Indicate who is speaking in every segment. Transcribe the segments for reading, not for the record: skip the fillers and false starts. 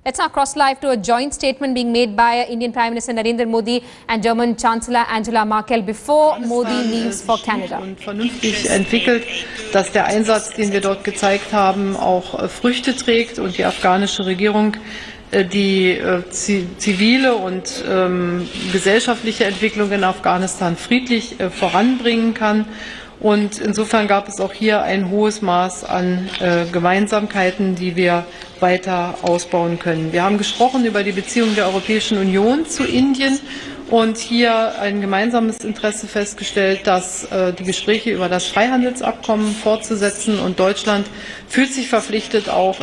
Speaker 1: Let's now cross live to a joint statement being made by Indian Prime Minister Narendra Modi and German Chancellor Angela Merkel before Modi leaves for Canada.
Speaker 2: Und vernünftig entwickelt, dass der Einsatz, den wir dort gezeigt haben, auch Früchte trägt und die afghanische Regierung die zivile und gesellschaftliche Entwicklung in Afghanistan friedlich voranbringen kann. Und insofern gab es auch hier ein hohes Maß an Gemeinsamkeiten, die wir weiter ausbauen können. Wir haben gesprochen über die Beziehungen der Europäischen Union zu Indien und hier ein gemeinsames Interesse festgestellt, dass die Gespräche über das Freihandelsabkommen fortzusetzen, und Deutschland fühlt sich verpflichtet, auch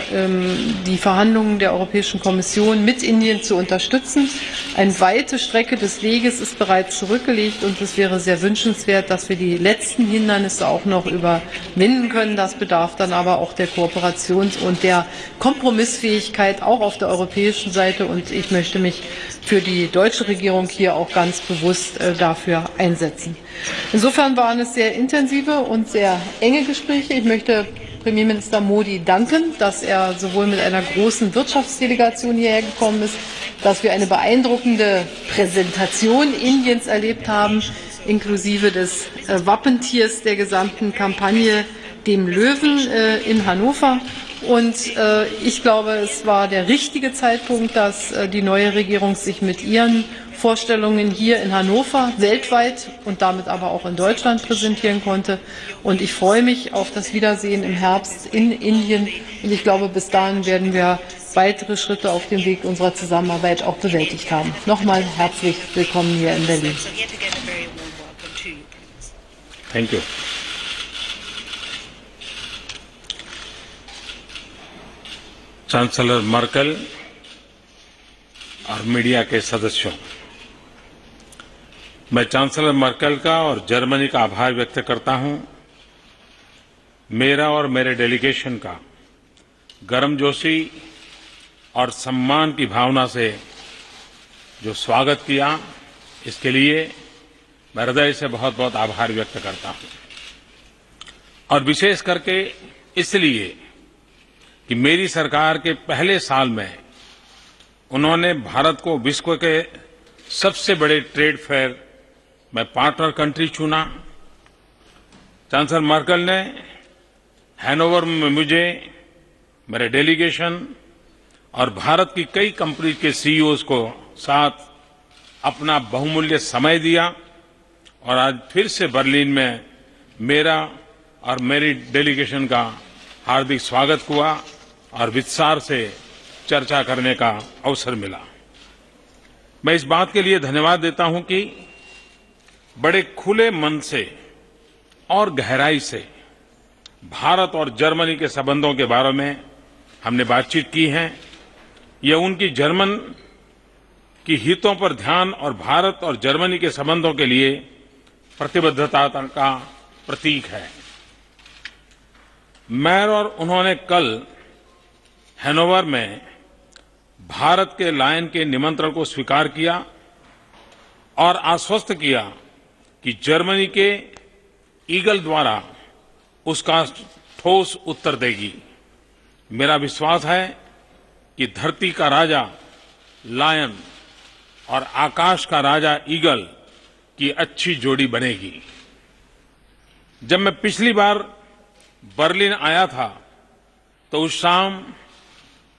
Speaker 2: die Verhandlungen der Europäischen Kommission mit Indien zu unterstützen. Eine weite Strecke des Weges ist bereits zurückgelegt, und es wäre sehr wünschenswert, dass wir die letzten Hindernisse auch noch überwinden können. Das bedarf dann aber auch der Kooperations- und der Kompromissfähigkeit auch auf der europäischen Seite, und ich möchte mich für die deutsche Regierung hier auch ganz bewusst dafür einsetzen. Insofern waren es sehr intensive und sehr enge Gespräche. Ich möchte Premierminister Modi danken, dass er sowohl mit einer großen Wirtschaftsdelegation hierher gekommen ist, dass wir eine beeindruckende Präsentation Indiens erlebt haben, inklusive des Wappentiers der gesamten Kampagne, dem Löwen in Hannover. Und ich glaube, es war der richtige Zeitpunkt, dass die neue Regierung sich mit ihren Vorstellungen hier in Hannover weltweit und damit aber auch in Deutschland präsentieren konnte. Und ich freue mich auf das Wiedersehen im Herbst in Indien. Und ich glaube, bis dahin werden wir weitere Schritte auf dem Weg unserer Zusammenarbeit auch bewältigt haben. Nochmal herzlich willkommen hier in Berlin.
Speaker 3: Thank you. Chancellor Merkel और media के सदस्यों, मैं chancellor Merkel का और Germany का आभार व्यक्त करता हूं। मेरा और मेरे डेलीगेशन का गर्मजोशी और सम्मान की भावना से जो स्वागत किया, इसके लिए मैं हृदय से बहुत बहुत आभार व्यक्त करता हूं। और विशेष करके इसलिए कि मेरी सरकार के पहले साल में उन्होंने भारत को विश्व के सबसे बड़े ट्रेड फेयर में पार्टनर कंट्री चुना। चांसलर मर्केल ने हैनोवर में मुझे, मेरे डेलीगेशन और भारत की कई कंपनी के सीईओज को साथ अपना बहुमूल्य समय दिया, और आज फिर से बर्लिन में मेरा और मेरी डेलीगेशन का हार्दिक स्वागत हुआ और विस्तार से चर्चा करने का अवसर मिला। मैं इस बात के लिए धन्यवाद देता हूं कि बड़े खुले मन से और गहराई से भारत और जर्मनी के संबंधों के बारे में हमने बातचीत की है। यह उनकी जर्मन की हितों पर ध्यान और भारत और जर्मनी के संबंधों के लिए प्रतिबद्धता का प्रतीक है। मैं और उन्होंने कल हैनोवर में भारत के लायन के निमंत्रण को स्वीकार किया और आश्वस्त किया कि जर्मनी के ईगल द्वारा उसका ठोस उत्तर देगी। मेरा विश्वास है कि धरती का राजा लायन और आकाश का राजा ईगल की अच्छी जोड़ी बनेगी। जब मैं पिछली बार बर्लिन आया था तो उस शाम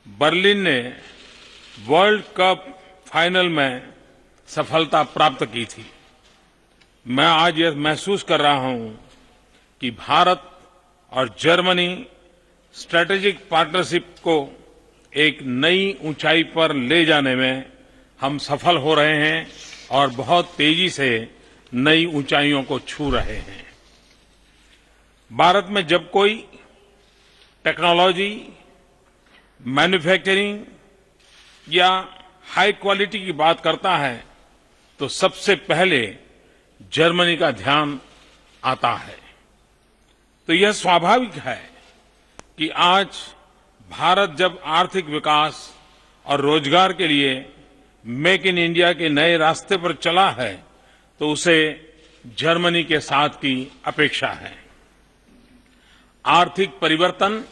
Speaker 3: बर्लिन ने वर्ल्ड कप फाइनल में सफलता प्राप्त की थी। मैं आज यह महसूस कर रहा हूं कि भारत और जर्मनी स्ट्रैटेजिक पार्टनरशिप को एक नई ऊंचाई पर ले जाने में हम सफल हो रहे हैं और बहुत तेजी से नई ऊंचाइयों को छू रहे हैं। भारत में जब कोई टेक्नोलॉजी, मैन्युफैक्चरिंग या हाई क्वालिटी की बात करता है तो सबसे पहले जर्मनी का ध्यान आता है। तो यह स्वाभाविक है कि आज भारत जब आर्थिक विकास और रोजगार के लिए मेक इन इंडिया के नए रास्ते पर चला है तो उसे जर्मनी के साथ की अपेक्षा है। आर्थिक परिवर्तन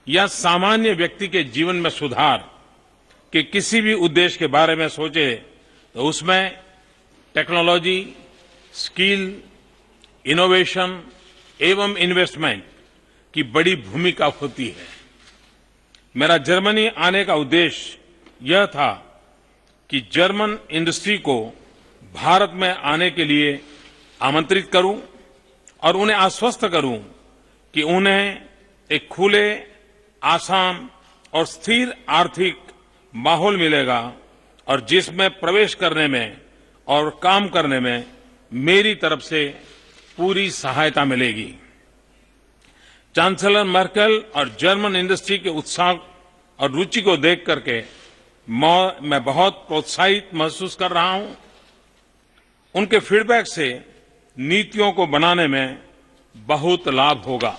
Speaker 3: या सामान्य व्यक्ति के जीवन में सुधार कि किसी भी उद्देश्य के बारे में सोचे तो उसमें टेक्नोलॉजी, स्किल, इनोवेशन एवं इन्वेस्टमेंट की बड़ी भूमिका होती है। मेरा जर्मनी आने का उद्देश्य यह था कि जर्मन इंडस्ट्री को भारत में आने के लिए आमंत्रित करूं और उन्हें आश्वस्त करूं कि उन्हें एक खुले, आसान और स्थिर आर्थिक माहौल मिलेगा और जिसमें प्रवेश करने में और काम करने में मेरी तरफ से पूरी सहायता मिलेगी। चांसलर मर्केल और जर्मन इंडस्ट्री के उत्साह और रुचि को देख करके मैं बहुत प्रोत्साहित महसूस कर रहा हूं। उनके फीडबैक से नीतियों को बनाने में बहुत लाभ होगा।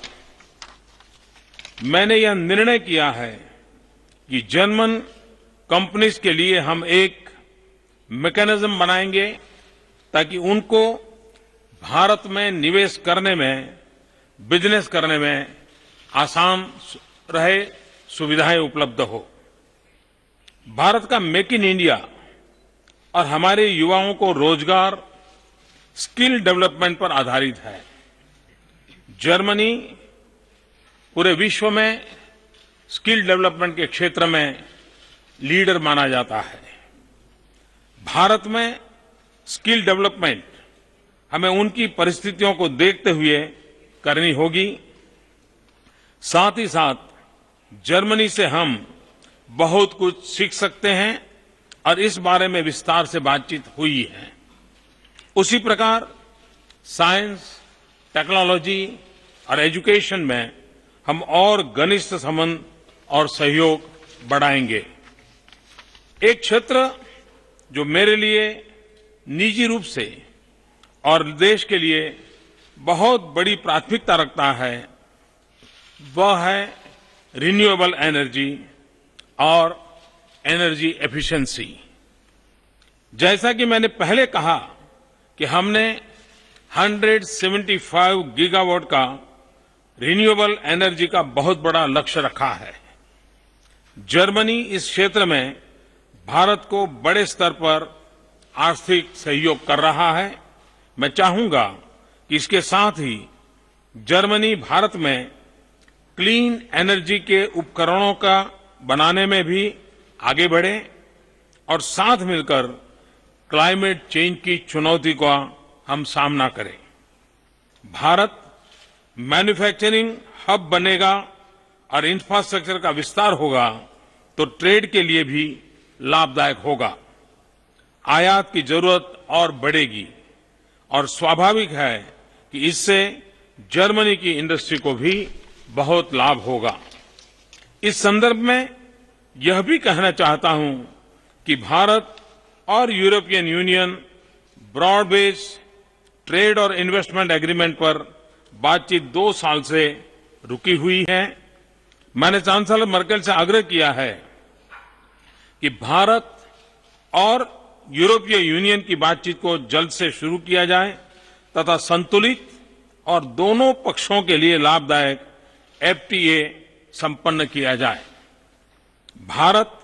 Speaker 3: मैंने यह निर्णय किया है कि जर्मन कंपनीज के लिए हम एक मैकेनिज्म बनाएंगे ताकि उनको भारत में निवेश करने में, बिजनेस करने में आसान रहे, सुविधाएं उपलब्ध हो। भारत का मेक इन इंडिया और हमारे युवाओं को रोजगार, स्किल डेवलपमेंट पर आधारित है। जर्मनी पूरे विश्व में स्किल डेवलपमेंट के क्षेत्र में लीडर माना जाता है। भारत में स्किल डेवलपमेंट हमें उनकी परिस्थितियों को देखते हुए करनी होगी। साथ ही साथ जर्मनी से हम बहुत कुछ सीख सकते हैं और इस बारे में विस्तार से बातचीत हुई है। उसी प्रकार साइंस, टेक्नोलॉजी और एजुकेशन में हम और घनिष्ठ संबंध और सहयोग बढ़ाएंगे। एक क्षेत्र जो मेरे लिए निजी रूप से और देश के लिए बहुत बड़ी प्राथमिकता रखता है वह है रिन्यूएबल एनर्जी और एनर्जी एफिशिएंसी। जैसा कि मैंने पहले कहा कि हमने 175 गीगावाट का रिन्यूएबल एनर्जी का बहुत बड़ा लक्ष्य रखा है। जर्मनी इस क्षेत्र में भारत को बड़े स्तर पर आर्थिक सहयोग कर रहा है। मैं चाहूंगा कि इसके साथ ही जर्मनी भारत में क्लीन एनर्जी के उपकरणों का बनाने में भी आगे बढ़े और साथ मिलकर क्लाइमेट चेंज की चुनौती का हम सामना करें। भारत मैन्युफैक्चरिंग हब बनेगा और इंफ्रास्ट्रक्चर का विस्तार होगा तो ट्रेड के लिए भी लाभदायक होगा। आयात की जरूरत और बढ़ेगी और स्वाभाविक है कि इससे जर्मनी की इंडस्ट्री को भी बहुत लाभ होगा। इस संदर्भ में यह भी कहना चाहता हूं कि भारत और European Union broad based trade और इन्वेस्टमेंट एग्रीमेंट पर बातचीत 2 साल से रुकी हुई है। मैंने चांसलर मर्केल से आग्रह किया है कि भारत और यूरोपीय यूनियन की बातचीत को जल्द से शुरू किया जाए तथा संतुलित और दोनों पक्षों के लिए लाभदायक एफटीए संपन्न किया जाए। भारत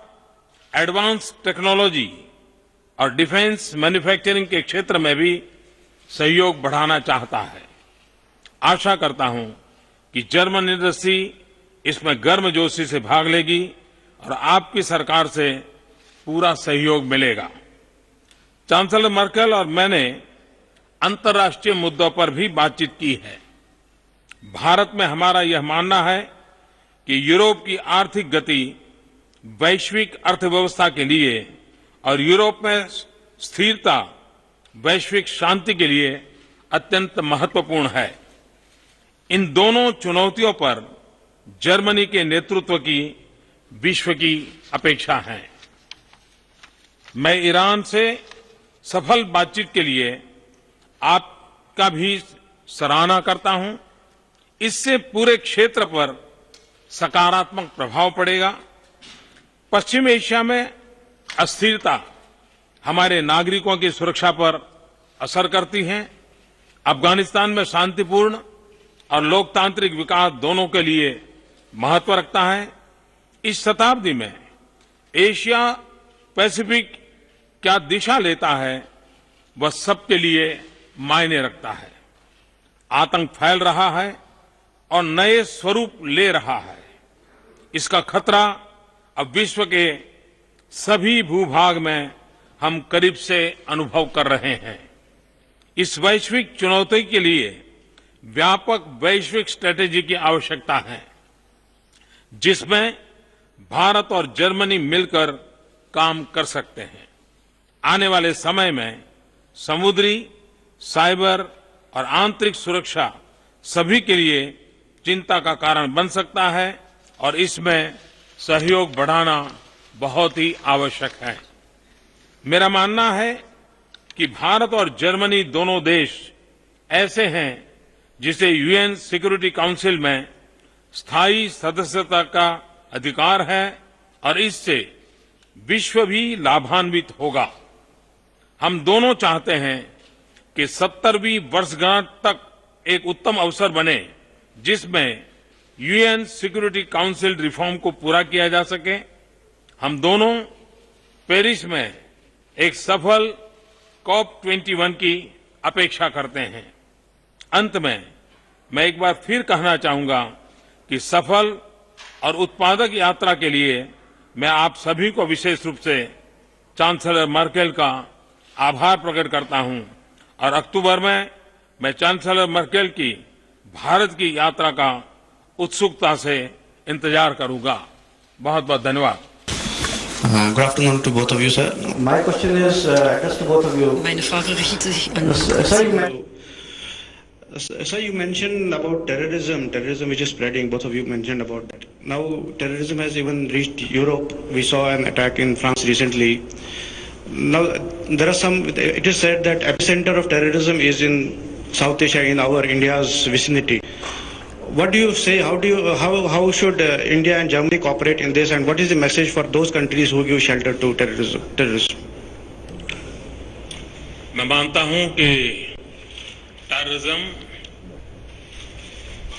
Speaker 3: एडवांस टेक्नोलॉजी और डिफेंस मैन्युफैक्चरिंग के क्षेत्र में भी सहयोग बढ़ाना चाहता है। आशा करता हूं कि जर्मन इंडस्ट्री इसमें गर्मजोशी से भाग लेगी और आपकी सरकार से पूरा सहयोग मिलेगा। चांसलर मर्केल और मैंने अंतर्राष्ट्रीय मुद्दों पर भी बातचीत की है। भारत में हमारा यह मानना है कि यूरोप की आर्थिक गति वैश्विक अर्थव्यवस्था के लिए और यूरोप में स्थिरता वैश्विक शांति के लिए अत्यंत महत्वपूर्ण है। इन दोनों चुनौतियों पर जर्मनी के नेतृत्व की विश्व की अपेक्षा है। मैं ईरान से सफल बातचीत के लिए आपका भी सराहना करता हूं। इससे पूरे क्षेत्र पर सकारात्मक प्रभाव पड़ेगा। पश्चिम एशिया में अस्थिरता हमारे नागरिकों की सुरक्षा पर असर करती है। अफगानिस्तान में शांतिपूर्ण और लोकतांत्रिक विकास दोनों के लिए महत्व रखता है। इस शताब्दी में एशिया पैसिफिक क्या दिशा लेता है वह सबके लिए मायने रखता है। आतंक फैल रहा है और नए स्वरूप ले रहा है। इसका खतरा अब विश्व के सभी भूभाग में हम करीब से अनुभव कर रहे हैं। इस वैश्विक चुनौती के लिए व्यापक वैश्विक स्ट्रेटेजी की आवश्यकता है, जिसमें भारत और जर्मनी मिलकर काम कर सकते हैं। आने वाले समय में समुद्री, साइबर और आंतरिक सुरक्षा सभी के लिए चिंता का कारण बन सकता है और इसमें सहयोग बढ़ाना बहुत ही आवश्यक है। मेरा मानना है कि भारत और जर्मनी दोनों देश ऐसे हैं जिसे यूएन सिक्योरिटी काउंसिल में स्थायी सदस्यता का अधिकार है और इससे विश्व भी लाभान्वित होगा। हम दोनों चाहते हैं कि 70वीं वर्षगांठ तक एक उत्तम अवसर बने जिसमें यूएन सिक्योरिटी काउंसिल रिफॉर्म को पूरा किया जा सके। हम दोनों पेरिस में एक सफल COP21 की अपेक्षा करते हैं। अंत में मैं एक बार फिर कहना चाहूंगा कि सफल और उत्पादक यात्रा के लिए मैं आप सभी को विशेष रूप से चांसलर मर्केल का आभार प्रकट करता हूं और अक्टूबर में मैं चांसलर मर्केल की भारत की यात्रा का उत्सुकता से इंतजार करूंगा। बहुत बहुत धन्यवाद।
Speaker 4: Good afternoon to both of you, sir. My question is addressed to both of you.
Speaker 5: Meine Frage richtet sich an
Speaker 4: Sir, you mentioned about terrorism which is spreading. Both of you mentioned about that. Now, terrorism has even reached Europe. We saw an attack in France recently. Now, there are some. It is said that epicenter of terrorism is in South Asia, in our India's vicinity. What do you say? How should India and Germany cooperate in this? And what is the message for those countries who give shelter to terrorism?
Speaker 3: मैं मानता हूं कि terrorism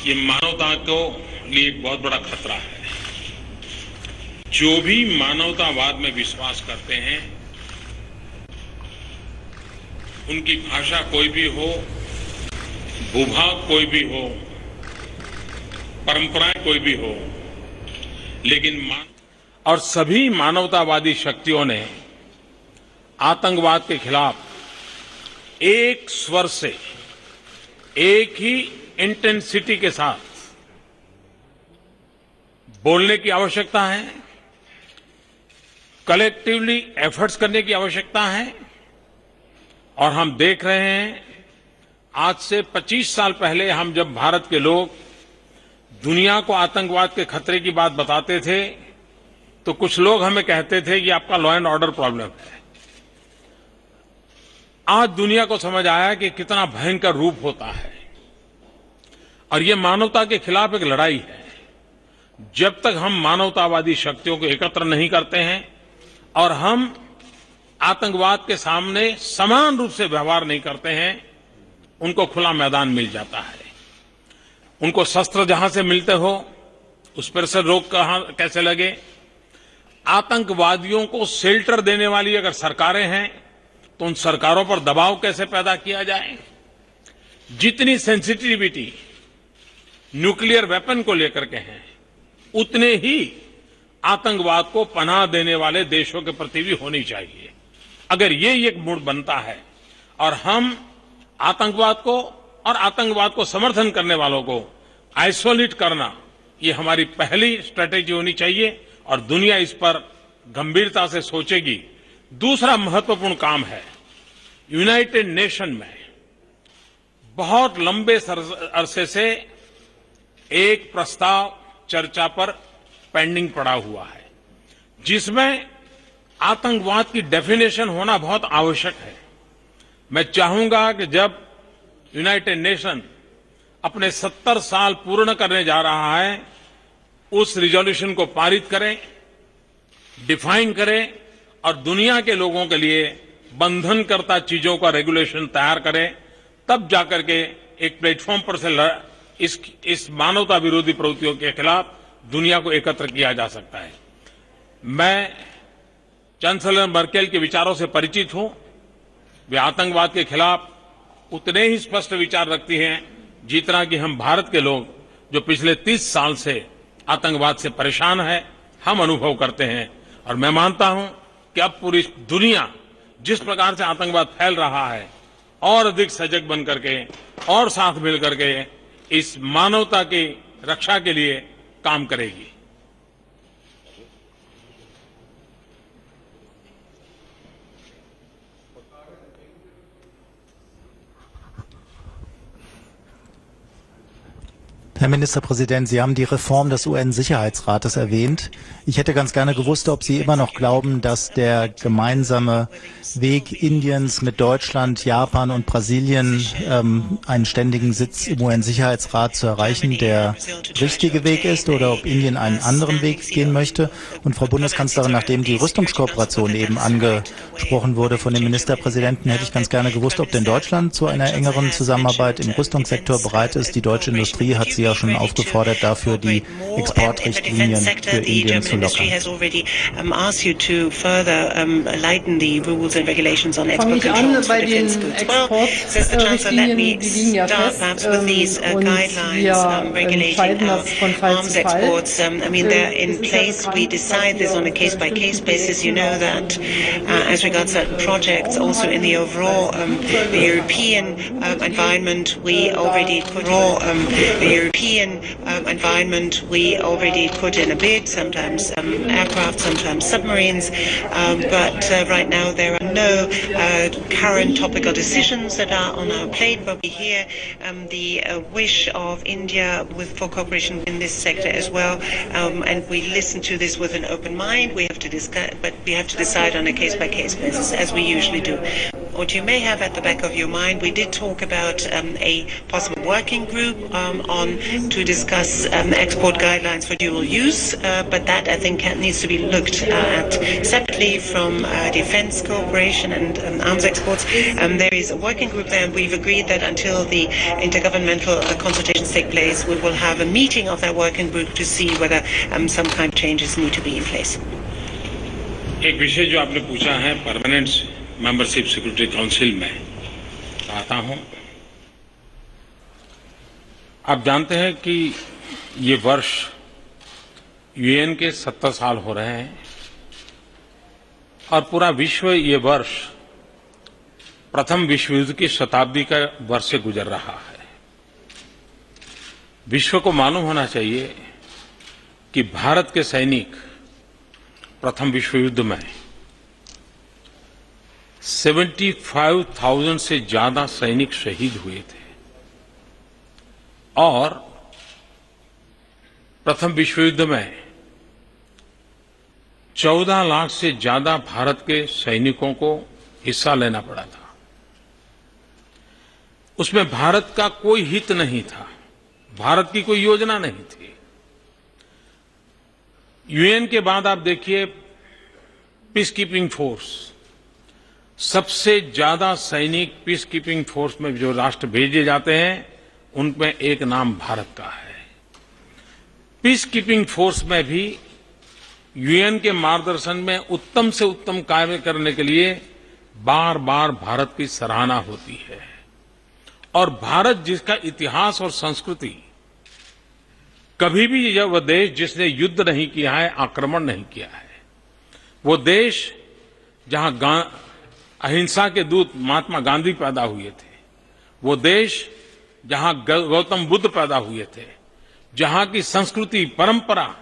Speaker 3: ये मानवता को लिए एक बहुत बड़ा खतरा है। जो भी मानवतावाद में विश्वास करते हैं, उनकी भाषा कोई भी हो, भूभाग कोई भी हो, परंपराएं कोई भी हो, लेकिन और सभी मानवतावादी शक्तियों ने आतंकवाद के खिलाफ एक स्वर से, एक ही इंटेंसिटी के साथ बोलने की आवश्यकता है, कलेक्टिवली एफर्ट्स करने की आवश्यकता है। और हम देख रहे हैं, आज से 25 साल पहले हम जब भारत के लोग दुनिया को आतंकवाद के खतरे की बात बताते थे तो कुछ लोग हमें कहते थे कि आपका लॉ एंड ऑर्डर प्रॉब्लम है। आज दुनिया को समझ आया कि कितना भयंकर रूप होता है और ये मानवता के खिलाफ एक लड़ाई है। जब तक हम मानवतावादी शक्तियों को एकत्र नहीं करते हैं और हम आतंकवाद के सामने समान रूप से व्यवहार नहीं करते हैं, उनको खुला मैदान मिल जाता है। उनको शस्त्र जहां से मिलते हो उस पर से रोक कैसे लगे। आतंकवादियों को शेल्टर देने वाली अगर सरकारें हैं तो उन सरकारों पर दबाव कैसे पैदा किया जाए। जितनी सेंसिटिविटी न्यूक्लियर वेपन को लेकर के हैं, उतने ही आतंकवाद को पनाह देने वाले देशों के प्रति भी होनी चाहिए। अगर ये एक मूड बनता है और हम आतंकवाद को और आतंकवाद को समर्थन करने वालों को आइसोलेट करना, ये हमारी पहली स्ट्रेटेजी होनी चाहिए और दुनिया इस पर गंभीरता से सोचेगी। दूसरा महत्वपूर्ण काम है, यूनाइटेड नेशन में बहुत लंबे अरसे से एक प्रस्ताव चर्चा पर पेंडिंग पड़ा हुआ है, जिसमें आतंकवाद की डेफिनेशन होना बहुत आवश्यक है। मैं चाहूंगा कि जब यूनाइटेड नेशन अपने 70 साल पूर्ण करने जा रहा है, उस रिजोल्यूशन को पारित करें, डिफाइन करें और दुनिया के लोगों के लिए बंधनकर्ता चीजों का रेगुलेशन तैयार करें। तब जाकर के एक प्लेटफॉर्म पर से इस मानवता विरोधी प्रवृत्तियों के खिलाफ दुनिया को एकत्र किया जा सकता है। मैं चांसलर मर्केल के विचारों से परिचित हूं। वे आतंकवाद के खिलाफ उतने ही स्पष्ट विचार रखती हैं जितना कि हम भारत के लोग जो पिछले 30 साल से आतंकवाद से परेशान हैं, हम अनुभव करते हैं। और मैं मानता हूं कि अब पूरी दुनिया जिस प्रकार से आतंकवाद फैल रहा है और अधिक सजग बन करके और साथ मिल करके इस मानवता की रक्षा के लिए काम करेगी।
Speaker 5: Herr Ministerpräsident, Sie haben die Reform des UN-Sicherheitsrates erwähnt. Ich hätte ganz gerne gewusst, ob Sie immer noch glauben, dass der gemeinsame Weg Indiens mit Deutschland, Japan und Brasilien, einen ständigen Sitz im UN-Sicherheitsrat zu erreichen, der richtige Weg ist oder ob Indien einen anderen Weg gehen möchte. Und Frau Bundeskanzlerin, nachdem die Rüstungskooperation eben angesprochen wurde von dem Ministerpräsidenten, hätte ich ganz gerne gewusst, ob denn Deutschland zu einer engeren Zusammenarbeit im Rüstungssektor bereit ist. Die deutsche Industrie hat Sie ja schon aufgefordert, dafür die Exportrichtlinien für Indien zu lockern.
Speaker 2: Fange ich an bei den Exportrichtlinien, die liegen ja fest und wir entscheiden das von Fall zu Fall.
Speaker 6: They're in place. We decide this on a case-by-case basis. You know that as regards certain projects, also in the overall the European environment, we already put in a bid. Sometimes aircraft, sometimes submarines. But right now there are no current topical decisions that are on our plate. But we hear the wish of India for cooperation in this sector as well. And we listen to this with an open mind. We have to discuss, but we have to decide on a case-by-case basis, as we usually do. What you may have at the back of your mind, we did talk about a possible working group to discuss export guidelines for dual use, but that I think needs to be looked at separately from defense cooperation and arms exports. There is a working group there, and we've agreed that until the intergovernmental consultations take place, we will have a meeting of that working group to see whether some kind of changes need to be in place.
Speaker 3: एक विषय जो आपने पूछा है permanent membership security council में आता हूं। आप जानते हैं कि ये वर्ष यूएन के 70 साल हो रहे हैं और पूरा विश्व ये वर्ष प्रथम विश्व युद्ध की शताब्दी का वर्ष से गुजर रहा है। विश्व को मालूम होना चाहिए कि भारत के सैनिक प्रथम विश्व युद्ध में 75,000 से ज्यादा सैनिक शहीद हुए थे और प्रथम विश्व युद्ध में 14 लाख से ज्यादा भारत के सैनिकों को हिस्सा लेना पड़ा था। उसमें भारत का कोई हित नहीं था, भारत की कोई योजना नहीं थी। यूएन के बाद आप देखिए पीस कीपिंग फोर्स, सबसे ज्यादा सैनिक पीस कीपिंग फोर्स में जो राष्ट्र भेजे जाते हैं उनमें एक नाम भारत का है। पीस कीपिंग फोर्स में भी यूएन के मार्गदर्शन में उत्तम से उत्तम कार्य करने के लिए बार बार भारत की सराहना होती है। और भारत जिसका इतिहास और संस्कृति, कभी भी यह वह देश जिसने युद्ध नहीं किया है, आक्रमण नहीं किया है, वो देश जहां अहिंसा के दूत महात्मा गांधी पैदा हुए थे, वो देश जहां गौतम बुद्ध पैदा हुए थे, जहां की संस्कृति परंपरा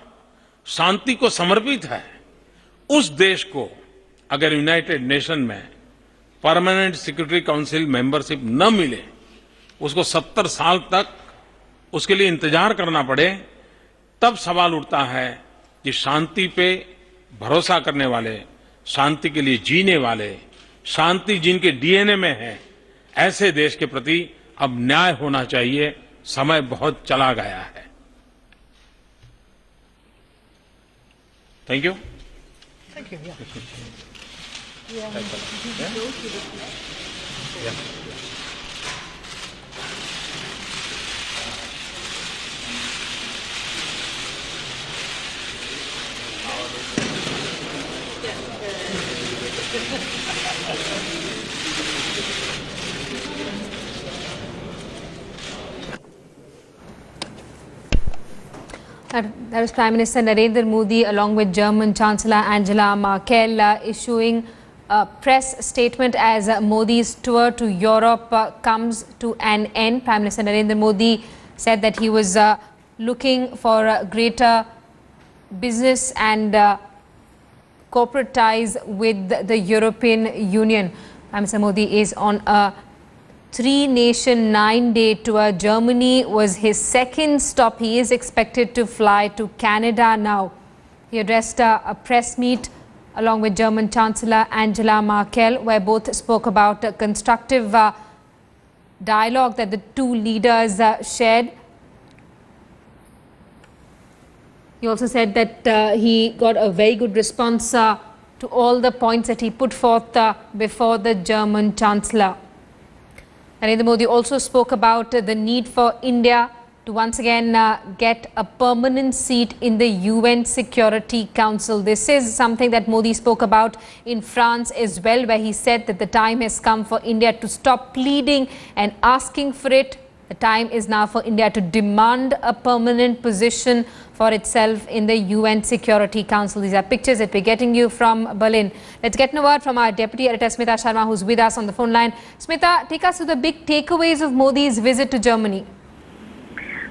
Speaker 3: शांति को समर्पित है, उस देश को अगर यूनाइटेड नेशन में परमानेंट सिक्योरिटी काउंसिल मेंबरशिप न मिले, उसको 70 साल तक उसके लिए इंतजार करना पड़े, तब सवाल उठता है कि शांति पे भरोसा करने वाले, शांति के लिए जीने वाले, शांति जिनके डीएनए में है, ऐसे देश के प्रति अब न्याय होना चाहिए। समय बहुत चला गया है। Thank you.
Speaker 2: Thank you. Yeah.
Speaker 1: That was Prime Minister Narendra Modi along with German Chancellor Angela Merkel issuing a press statement as Modi's tour to Europe comes to an end. Prime Minister Narendra Modi said that he was looking for greater business and corporate ties with the European Union. Prime Minister Modi is on a 3-nation 9-day tour. Germany was his second stop. He is expected to fly to Canada now. He addressed a press meet along with German Chancellor Angela Merkel, where both spoke about a constructive dialogue that the two leaders shared. He also said that he got a very good response to all the points that he put forth before the German Chancellor. Narendra Modi also spoke about the need for India to once again get a permanent seat in the UN Security Council. This is something that Modi spoke about in France as well, where he said that the time has come for India to stop pleading and asking for it. The time is now for India to demand a permanent position for itself in the UN Security Council. These are pictures that we're getting you from Berlin. Let's get a word from our Deputy Editor Smita Sharma, who's with us on the phone line. Smita, take us to the big takeaways of Modi's visit to Germany.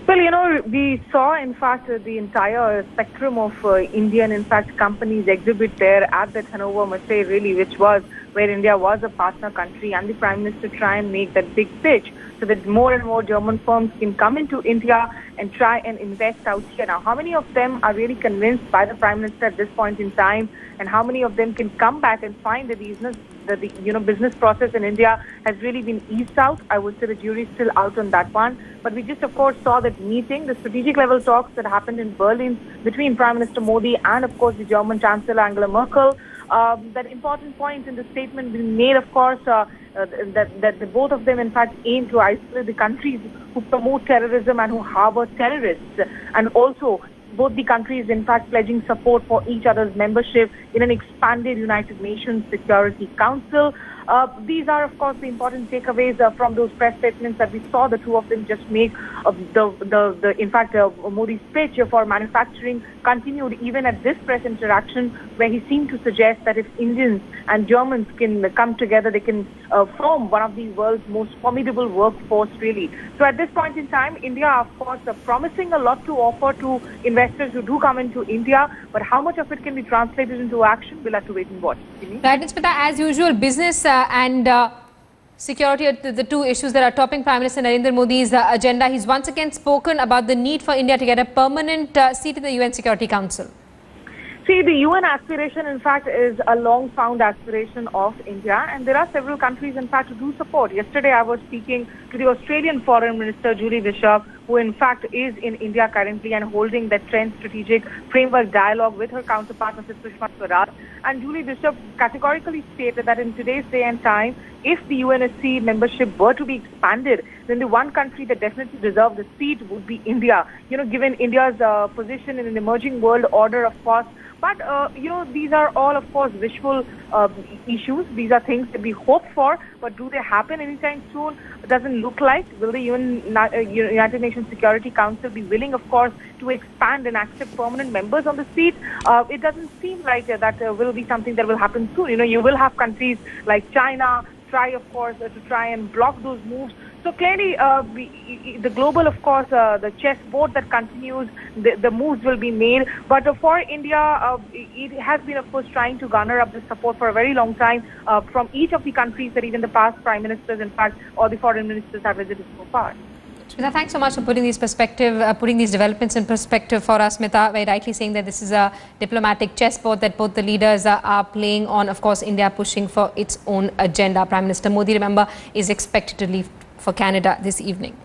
Speaker 7: Well, you know, we saw, in fact, the entire spectrum of Indian, in fact, companies exhibit there at the Hannover Messe, really, which was where India was a partner country, and the Prime Minister try and make that big pitch so that more and more German firms can come into India and try and invest out here. Now, how many of them are really convinced by the Prime Minister at this point in time, and how many of them can come back and find that the business process in India has really been eased out? I would say the jury's still out on that one. But we just, of course, saw that meeting, the strategic level talks that happened in Berlin between Prime Minister Modi and, of course, the German Chancellor Angela Merkel. That important point in the statement being made, of course, that the both of them, in fact, aim to isolate the countries who promote terrorism and who harbor terrorists, and also both the countries, in fact, pledging support for each other's membership in an expanded United Nations Security Council. These are, of course, the important takeaways from those press statements that we saw the two of them just make. In fact, Modi's pitch for manufacturing continued even at this press interaction, where he seemed to suggest that if Indians and Germans can come together, they can form one of the world's most formidable workforce, really. So at this point in time, India, of course, promising a lot to offer to investors who do come into India, but how much of it can be translated into action, we'll have to wait and watch.
Speaker 1: Right, Smita, as usual, business and security are the two issues that are topping Prime Minister Narendra Modi's agenda. He's once again spoken about the need for India to get a permanent seat in the UN Security Council.
Speaker 7: See, the UN aspiration, in fact, is a long-found aspiration of India, and there are several countries, in fact, who do support. Yesterday, I was speaking to the Australian Foreign Minister, Julie Bishop, who, in fact, is in India currently and holding that Trend Strategic Framework dialogue with her counterpart, Mrs. Sushma Swaraj. And Julie Bishop categorically stated that in today's day and time, if the UNSC membership were to be expanded, then the one country that definitely deserves a seat would be India. You know, given India's position in an emerging world order, of course. But, these are all, of course, wishful issues. These are things that we hope for, but do they happen anytime soon? It doesn't look like. Will the United Nations Security Council be willing, of course, to expand and accept permanent members on the seat? It doesn't seem like that will be something that will happen soon. You know, you will have countries like China try, of course, to try and block those moves. So clearly, the global, of course, the chessboard that continues, the moves will be made. But for India, it has been, of course, trying to garner up the support for a very long time from each of the countries that even the past prime ministers, in fact, or the foreign ministers have visited so far.
Speaker 1: Smita, thanks so much for putting these developments in perspective for us. Smita, very rightly saying that this is a diplomatic chessboard that both the leaders are playing on. Of course, India pushing for its own agenda. Prime Minister Modi, remember, is expected to leave for Canada this evening.